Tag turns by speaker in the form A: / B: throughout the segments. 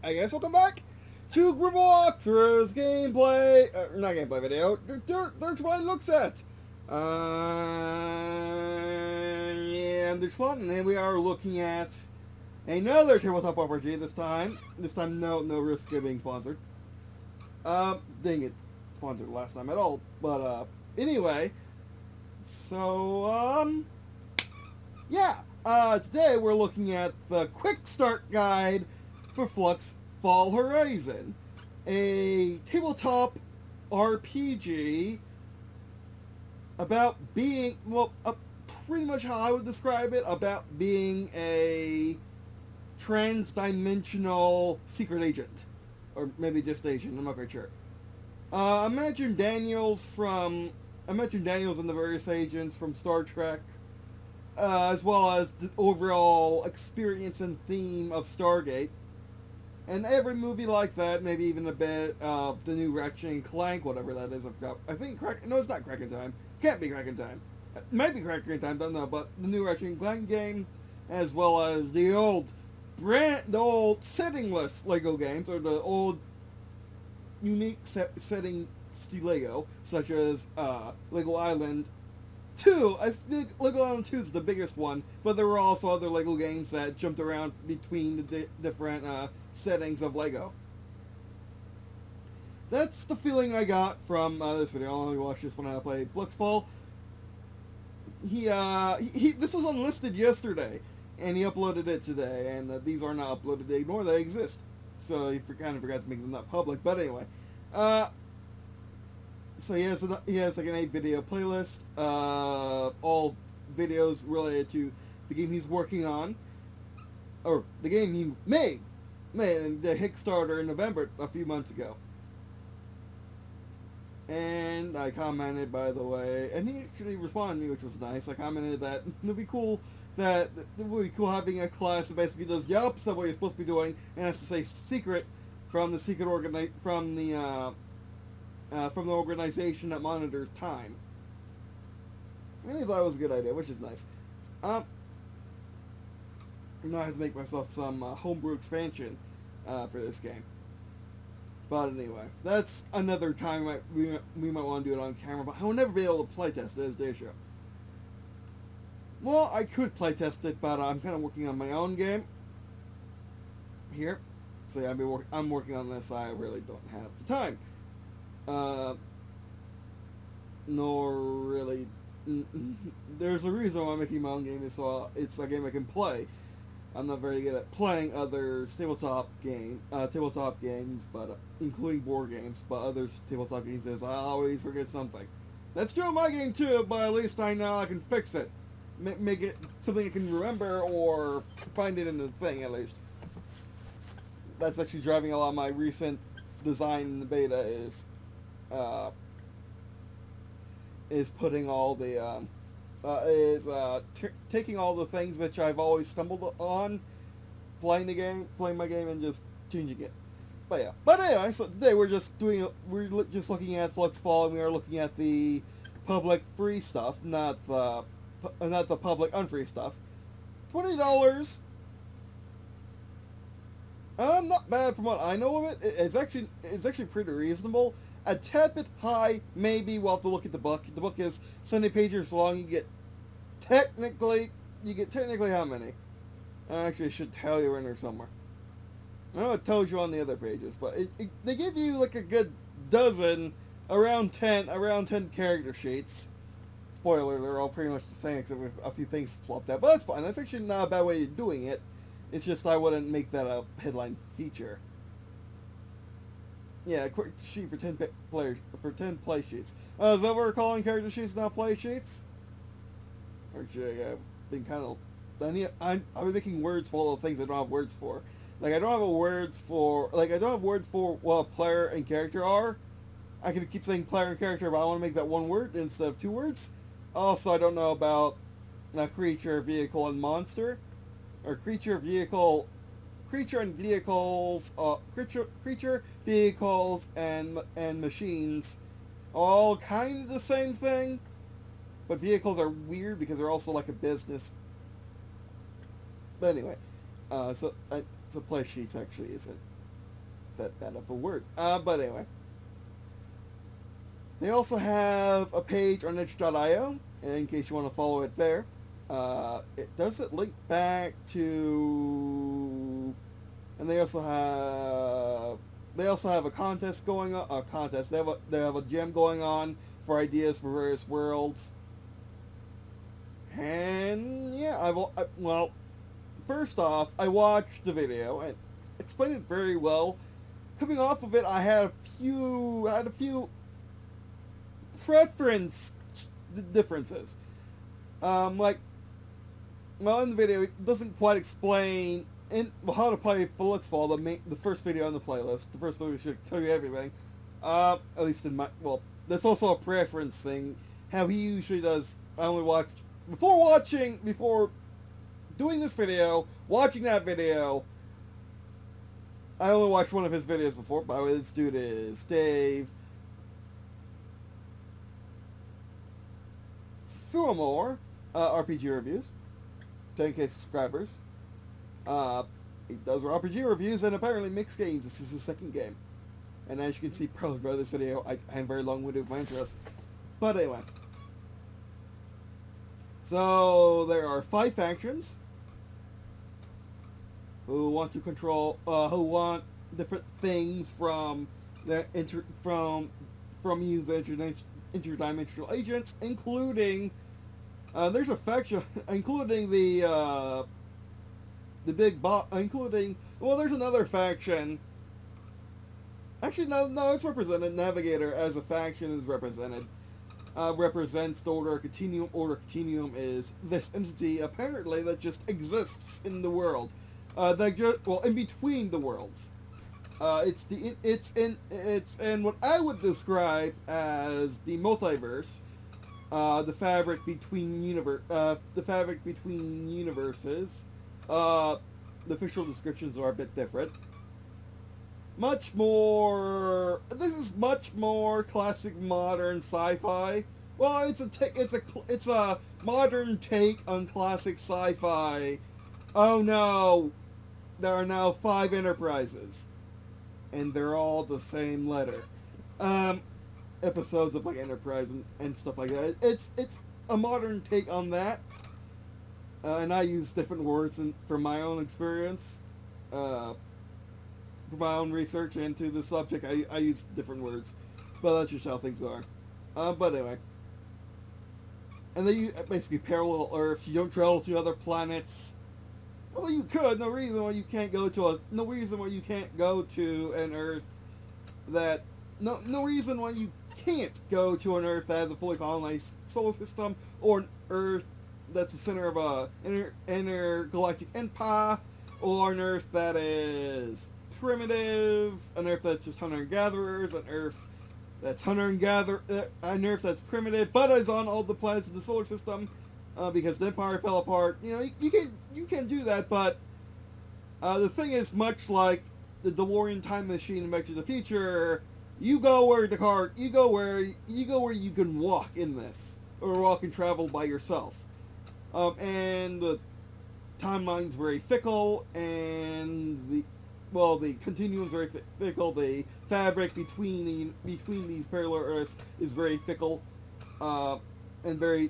A: I guess welcome back to Grim Walkthrough's gameplay, not gameplay video, Der999 Looks at. Yeah, this one, and then we are looking at another tabletop RPG this time. This time, no risk of being sponsored. Dang it, sponsored last time at all. But, anyway, so, yeah. Today we're looking at the quick start guide for Fluxfall Horizon, a tabletop RPG about being, well, pretty much how I would describe it, about being a transdimensional secret agent, or maybe just agent, I'm not quite sure. Imagine Daniels and the various agents from Star Trek, as well as the overall experience and theme of Stargate. And every movie like that, maybe even a bit of the new Ratchet & Clank, whatever that is, I forgot. I think, no, it's not Crack in Time. Can't be Crack in Time. It might be Crack in Time, don't know, but the new Ratchet & Clank game, as well as the old settingless Lego games, or the old unique setting Lego, such as Lego Island 2. I think Lego Island 2 is the biggest one, but there were also other Lego games that jumped around between the different settings of Lego. That's the feeling I got from this video. I only watched this when I played Fluxfall. This was unlisted yesterday, and he uploaded it today, and these are not uploaded, nor they exist. So he kind of forgot to make them not public, but anyway. So he has like an 8-video playlist, all videos related to the game he's working on, or the game he made in the Kickstarter in November, a few months ago. And I commented, by the way, and he actually responded to me, which was nice. I commented that it would be cool having a class that basically does the opposite of what you're supposed to be doing, and has to say secret from the organization that monitors time. And he thought it was a good idea, which is nice. Now I have to make myself some homebrew expansion for this game. But anyway, that's another time we might want to do it on camera, but I will never be able to playtest it as day show. Well, I could playtest it, but I'm kind of working on my own game here. So yeah, I'm working on this. I really don't have the time. Nor really. There's a reason why I'm making my own game, is so it's a game I can play. I'm not very good at playing other tabletop games, but including board games. But other tabletop games, I always forget something. That's true of my game too, but at least I know I can fix it, make it something I can remember, or find it in the thing at least. That's actually driving a lot of my recent design in the beta is putting all the taking all the things which I've always stumbled on playing my game, and just changing it. But yeah. But anyway, so today we're just looking at Fluxfall, and we are looking at the public free stuff, not the public unfree stuff. $20. Not bad from what I know of it. It's actually pretty reasonable. A tad bit high, maybe. We'll have to look at the book. The book is 70 pages long. You get technically how many? Actually, I should tell you in there somewhere. I know it tells you on the other pages, but they give you like a good dozen, around 10 character sheets. Spoiler, they're all pretty much the same, except with a few things flopped out. But that's fine. That's actually not a bad way of doing it. It's just I wouldn't make that a headline feature. Yeah, a quick sheet for 10 play sheets. Is that what we're calling character sheets, not play sheets? Actually, I've been kind of... I've been making words for all the things I don't have words for. Like, I don't have words for what a player and character are. I can keep saying player and character, but I want to make that one word instead of 2 words. Also, I don't know about creature, vehicle, and monster. Or creature, and vehicles, creature, vehicles, and machines, all kind of the same thing, but vehicles are weird because they're also like a business. But anyway, so play sheets actually isn't that bad of a word. But anyway. They also have a page on itch.io, in case you want to follow it there. It doesn't link back to... And they also have a contest going on. A contest. They have a gem going on for ideas for various worlds. And yeah, well, first off, I watched the video and explained it very well. Coming off of it, I had a few preference differences. Like, well, in the video, it doesn't quite explain how to play Fluxfall, the first video on the playlist. The first video should tell you everything. At least in my... Well, that's also a preference thing. How he usually does... I only watch... Before doing this video, watching that video, I only watched one of his videos before. By the way, this dude is Dave Thuamore, RPG Reviews, 10K subscribers. He does RPG reviews and apparently mixed games. This is his second game. And as you can see probably by this video, I am very long-winded with my interest. But anyway. So, there are 5 factions who want to control, who want different things from the from you, the interdimensional agents, including there's a faction including the big bot, including, well, there's another faction. Actually, no, it's represented. Navigator as a faction is represented. Represents the Order Continuum. Order Continuum is this entity apparently that just exists in the world. In between the worlds. It's in what I would describe as the multiverse, the fabric between universes. The official descriptions are a bit different. This is much more classic modern sci-fi. Well, it's a modern take on classic sci-fi. Oh no, there are now 5 enterprises, and they're all the same letter. Episodes of like Enterprise and stuff like that. It's a modern take on that, and I use different words from my own experience. For my own research into the subject, I use different words, but that's just how things are. But anyway, and they basically parallel Earths. You don't travel to other planets. Although you could, no reason why you can't go to an Earth that no reason why you can't go to an Earth that has a fully colonized solar system, or an Earth that's the center of a intergalactic empire, or an Earth that is primitive, an Earth that's just hunter and gatherers, an Earth that's an Earth that's primitive but is on all the planets of the solar system, because the Empire fell apart. You know, you can do that, but the thing is, much like the DeLorean time machine in Back to the Future, you go where you can walk in this, or walk and travel by yourself, and the timeline's very fickle, and the continuum is very fickle. The fabric between these parallel Earths is very fickle, and very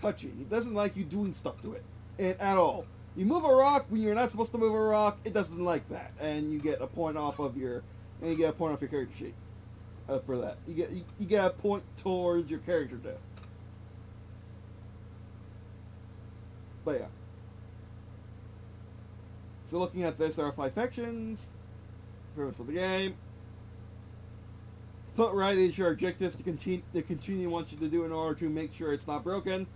A: touchy. It doesn't like you doing stuff to it, at all. You move a rock when you're not supposed to move a rock. It doesn't like that, and you get a point off of your character sheet for that. You get a point towards your character death. But yeah. So looking at this, there are 5 factions. Premise of the game. Put right is your objectives to continue wants you to do in order to make sure it's not broken.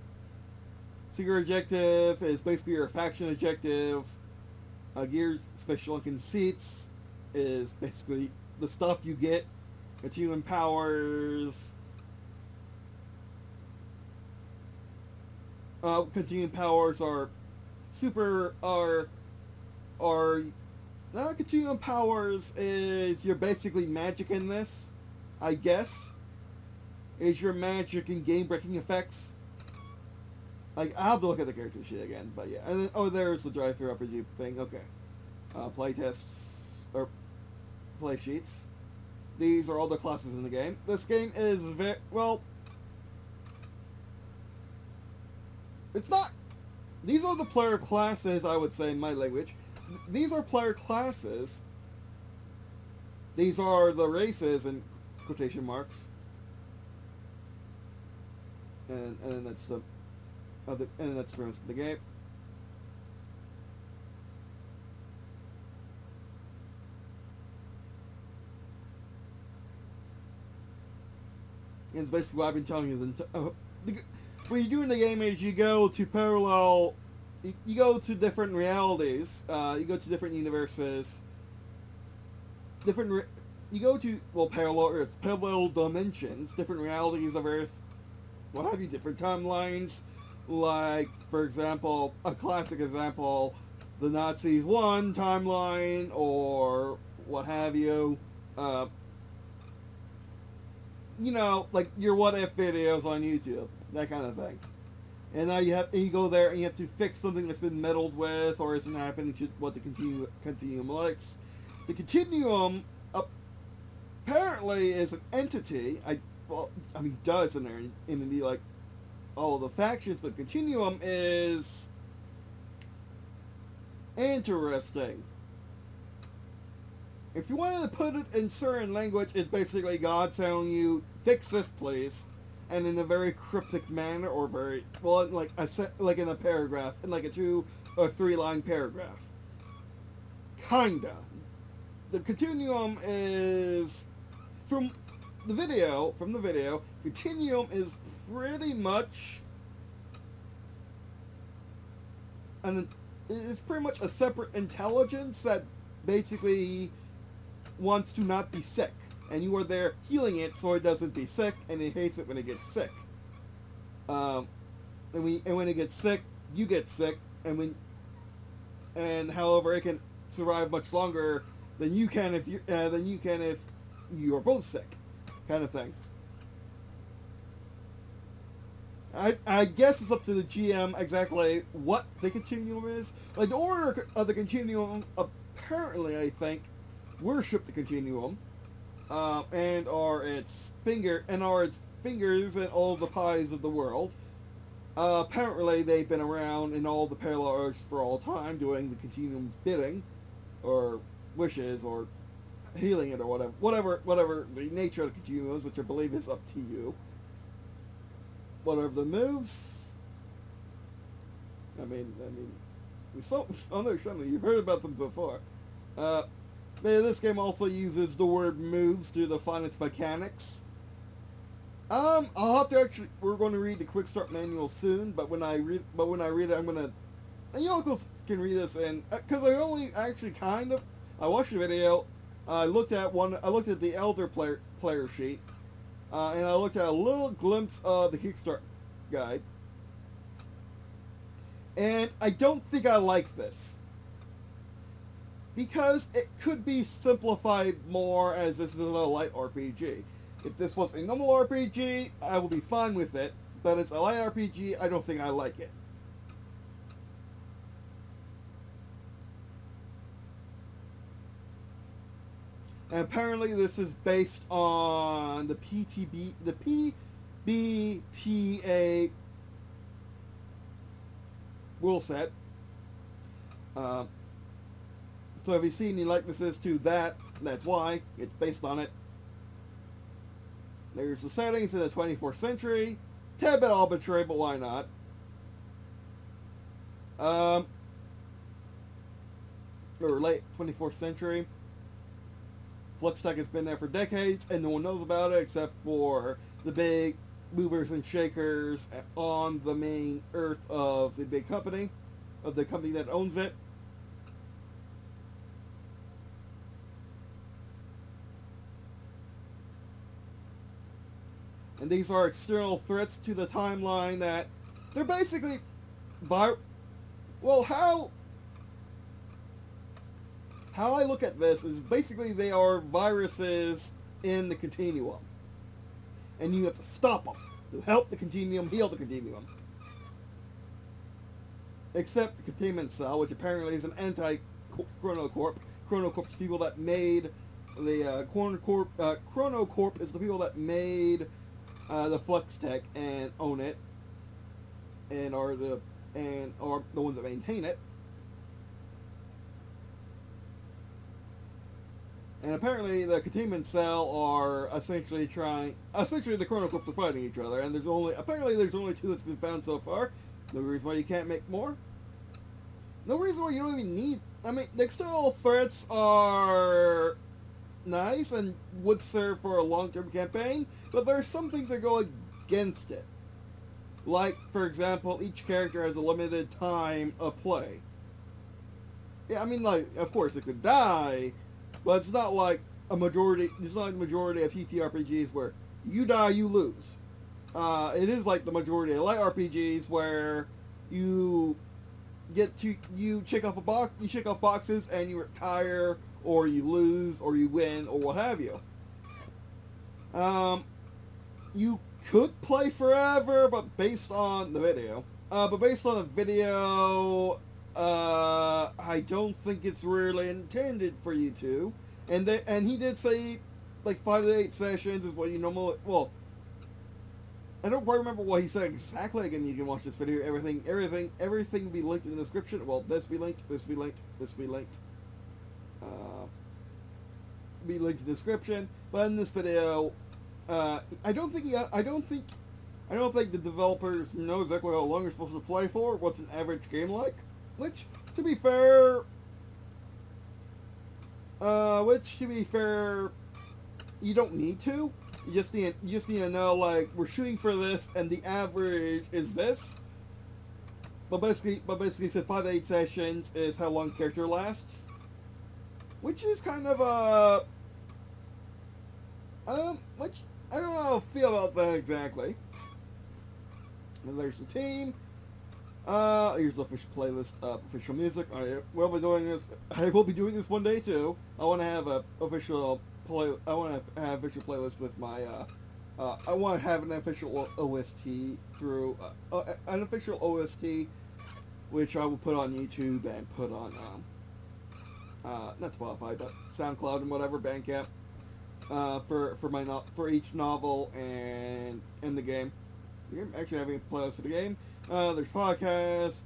A: So your objective is basically your faction objective. Gears, special and conceits is basically the stuff you get. Continuum powers. Continuum powers are continuum powers is your basically magic in this, I guess. Is your magic and game-breaking effects. Like, I'll have to look at the character sheet again, but yeah. And then, there's the Drivetru RPG thing, okay. playtests or play sheets. These are all the classes in the game. This game is well. It's not. These are the player classes, I would say in my language. These are player classes. These are the races in quotation marks. And that's the other, and that's the rest of the game. And it's basically what I've been telling you. What you do in the game is you go to parallel, you go to different realities, you go to different universes, you go to, well, parallel Earths, parallel dimensions, different realities of Earth, what have you, different timelines, like, for example, a classic example, the Nazis won timeline, or what have you, you know, like your what if videos on YouTube, that kind of thing. And now you go there and you have to fix something that's been meddled with or isn't happening to what the continuum likes. The continuum apparently is an entity. Does in the like all of the factions, but continuum is interesting. If you wanted to put it in certain language, it's basically God telling you, fix this, please, and in a very cryptic manner, or very, well, like in a paragraph, in like a 2 or 3 line paragraph. Kinda. The continuum is, from the video, continuum is pretty much, it's pretty much a separate intelligence that basically wants to not be sick, and you are there healing it so it doesn't be sick, and it hates it when it gets sick. And when it gets sick, you get sick, and however it can survive much longer than you can if you are both sick, kind of thing. I guess it's up to the GM exactly what the continuum is. Like the order of the continuum, apparently, I think, worship the continuum, and are its fingers in all the pies of the world. Apparently, they've been around in all the parallel Earths for all time, doing the continuum's bidding, or wishes, or healing it, or whatever the nature of the continuum is, which I believe is up to you. Whatever the moves. I mean, you've heard about them before. This game also uses the word moves to define its mechanics. I'll have to we're going to read the quick start manual soon, but when I read it, I'm gonna, and you all can read this, and because I watched the video, I looked at the elder player sheet, and I looked at a little glimpse of the Kickstart guide, and I don't think I like this. Because it could be simplified more, as this is a light RPG. If this was a normal RPG, I would be fine with it, but it's a light RPG, I don't think I like it. And apparently this is based on the PBTA rule set. So if you see any likenesses to that, that's why. It's based on it. There's the settings in the 24th century. Tad bit arbitrary, but why not? Or late 24th century. Fluxtech has been there for decades, and no one knows about it except for the big movers and shakers on the main Earth of the big company, of the company that owns it. And these are external threats to the timeline that they're basically how I look at this is basically they are viruses in the continuum. And you have to stop them to help the continuum heal the continuum. Except the containment cell, which apparently is an Chrono Corp. Chrono Corp's people that made the Chrono Corp is the people that made the Flux Tech and own it, and are the ones that maintain it. And apparently the Containment Cell are essentially the Chrono Corps are fighting each other, and there's only two that's been found so far. No reason why you can't make more. No reason why you don't even need, I mean, the external threats are nice and would serve for a long-term campaign, but there are some things that go against it. Like, for example, each character has a limited time of play. Yeah, I mean, like, of course it could die, but it's not like the majority of TTRPGs where you die, you lose. It is like the majority of light RPGs where you check off boxes and you retire, or you lose, or you win, or what have you. You could play forever, but based on the video, I don't think it's really intended for you to. And he did say, like, 5 to 8 sessions is what you normally. Well, I don't quite remember what he said exactly. Again, you can watch this video. Everything will be linked in the description. Well, this be linked. Be linked in the description. But in this video, I don't think the developers know exactly how long you're supposed to play for. What's an average game like? Which, to be fair, you don't need to. You just need to know, like, we're shooting for this, and the average is this. But basically, said 5 to 8 sessions is how long a character lasts, which is kind of which I don't know how I feel about that exactly. And there's the team. Here's the official playlist, official music. I will be doing this one day too. I want to have an official playlist with my. I want to have an official OST through which I will put on YouTube and put on not Spotify, but SoundCloud and whatever, Bandcamp, for each novel and in the game. I'm actually having a playlist for the game. There's podcasts,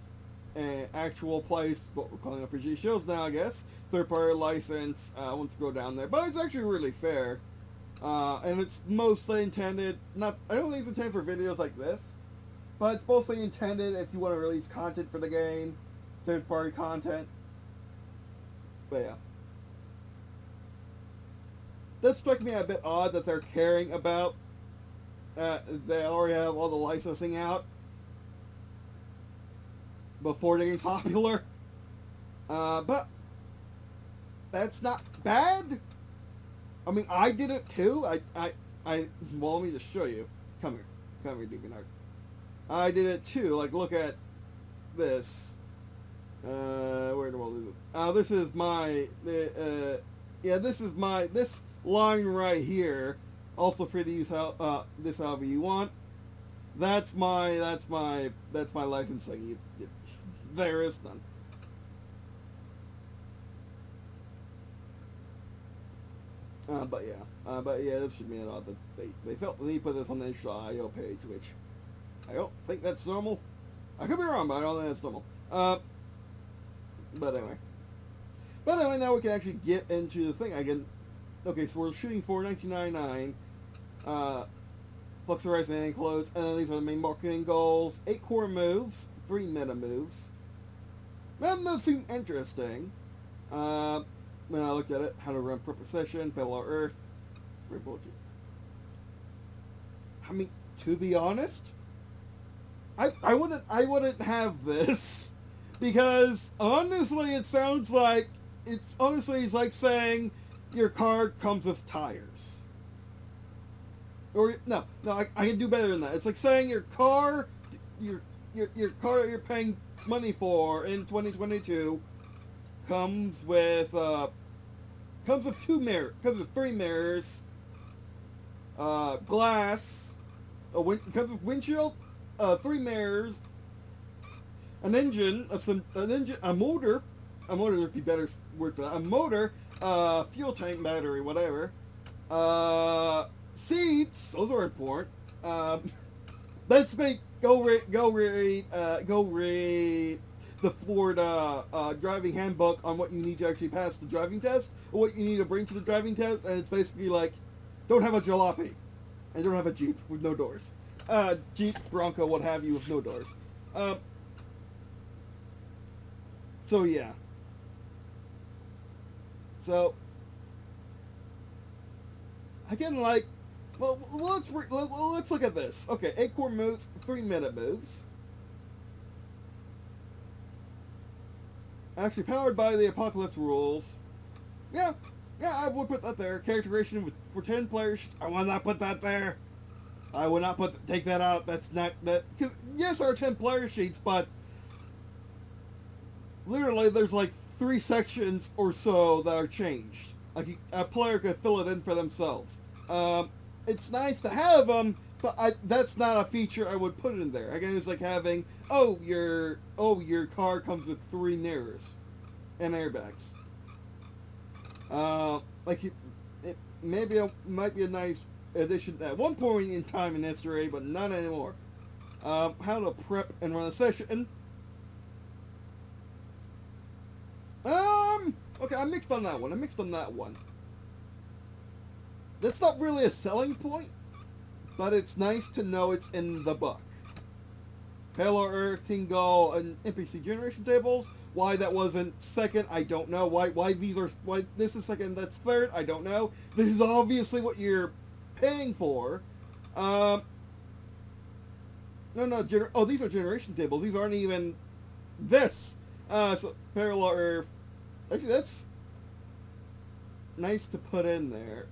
A: and actual plays, what we're calling RPG shows now, I guess. Third-party license, I won't scroll down there. But it's actually really fair. And it's mostly intended, I don't think it's intended for videos like this, but it's mostly intended if you want to release content for the game, third-party content. But yeah. This struck me a bit odd that they're caring about, they already have all the licensing out before the game's popular. But that's not bad. I mean, I did it too. Well, let me just show you. Come here, Deviant Art. I did it too. Like, look at this. Where in the world is it? This is this line right here. Also free to use this however you want. That's my licensing. There is none. But yeah, this should be an odd that they felt the need to put this on the itch.io page, which I don't think that's normal. I could be wrong, but I don't think that's normal. But anyway, now we can actually get into the thing. Okay, so we're shooting for 1999. Fluxfall Horizon A includes, and then these are the main marketing goals. 8 core moves, 3 meta moves. Meta moves seem interesting. When I looked at it, how to run per session, Battle of Earth, I mean, to be honest, I wouldn't have this, because honestly it's like saying your car comes with tires. Or no, I can do better than that. It's like saying your car you're paying money for in 2022 comes with 3 mirrors, glass, comes with windshield, 3 mirrors, a motor, a motor would be better word for that. A motor, fuel tank, battery, whatever. Seats, those are important. Basically, go read the Florida driving handbook on what you need to actually pass the driving test, or what you need to bring to the driving test, and it's basically like, don't have a jalopy, and don't have a Jeep with no doors. Jeep, Bronco, what have you, with no doors. So yeah. So again, like, well, let's look at this. Okay, 8 core moves, 3-minute moves. Actually powered by the Apocalypse rules. Yeah, I would put that there. Character creation for 10 players. I will not put that there. I will not take that out. That's not that. Cause yes, there are 10 player sheets, but literally there's like 3 sections or so that are changed. Like a player could fill it in for themselves. It's nice to have them, but that's not a feature I would put in there. Again, it's like having, your car comes with 3 mirrors and airbags. Maybe it might be a nice addition at one point in time in history, but not anymore. How to prep and run a session. Okay, I mixed on that one. That's not really a selling point, but it's nice to know it's in the book. Payload Earth, Tingle, and NPC generation tables. Why that wasn't second, I don't know. Why this is second, that's third, I don't know. This is obviously what you're paying for. These are generation tables. These aren't even this. So Parallel Earth. Actually, that's nice to put in there.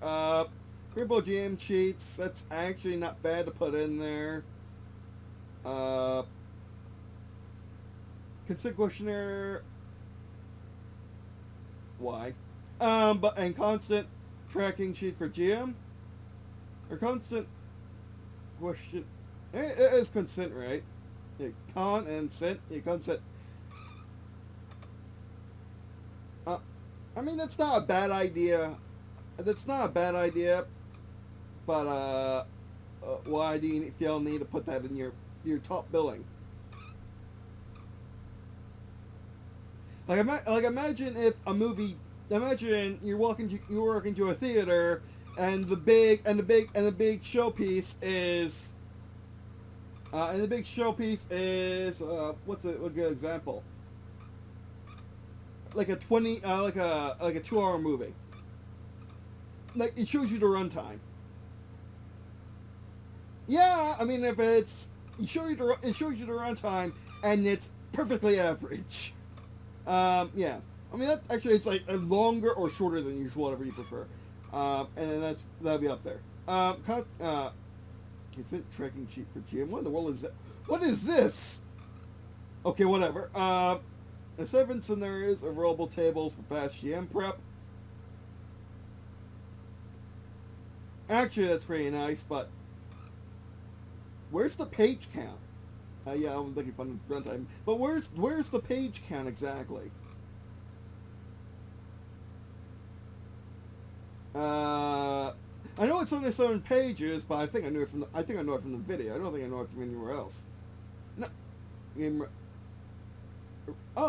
A: Cribble GM cheats. That's actually not bad to put in there. Consent questionnaire. Why? And constant tracking sheet for GM. Or constant question. It is consent, right? Yeah, con and sent. Yeah, consent. I mean, that's not a bad idea. But why do you feel the need to put that in your top billing? Imagine if a movie. Imagine you're walking to a theater, and the big showpiece is. What's a good example? Like a 2-hour movie. Like, it shows you the runtime. Yeah, I mean, if it shows you the runtime and it's perfectly average. Yeah. I mean, it's like a longer or shorter than usual, whatever you prefer. And that'll be up there. Consent tracking sheet for GM. What in the world is that? What is this? Okay, whatever. The 7 scenarios are rollable tables for fast GM prep. Actually, that's pretty nice, but where's the page count? Yeah, I was looking fun runtime, but where's the page count exactly? I know it's only 7 pages, but I think I know it from the video. I don't think I know it from anywhere else. No,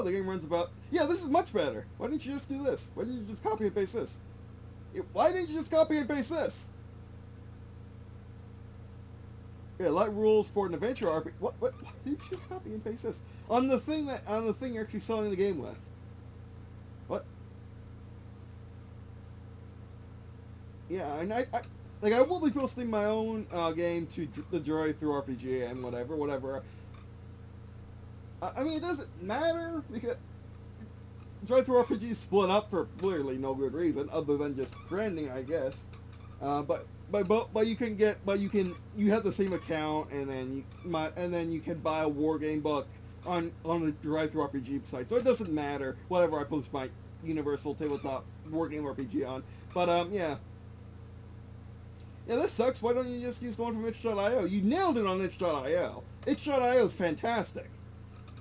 A: the game runs about... Yeah, this is much better. Why didn't you just do this? Why didn't you just copy and paste this? Why didn't you just copy and paste this? Yeah, light rules for an adventure RPG. What? Why didn't you just copy and paste this? On the thing you're actually selling the game with. What? Yeah, and I will be posting my own game to the Drivetru RPG and whatever. I mean, it doesn't matter because Drivetru RPG is split up for literally no good reason other than just trending, I guess. But you have the same account, and then you can buy a war game book on a Drivetru RPG site. So it doesn't matter whatever I post my Universal Tabletop war game RPG on. But yeah. Yeah, this sucks. Why don't you just use the one from itch.io? You nailed it on itch.io. Itch.io is fantastic.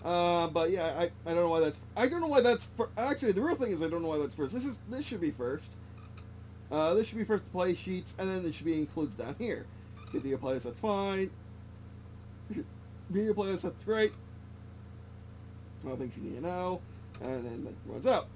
A: But yeah, I don't know why that's. I don't know why that's for. Actually, the real thing is I don't know why that's first. This should be first. This should be first play sheets, and then this should be includes down here. Video playlist, that's fine. Video playlist, that's great. I don't think you need to know. And then that runs out.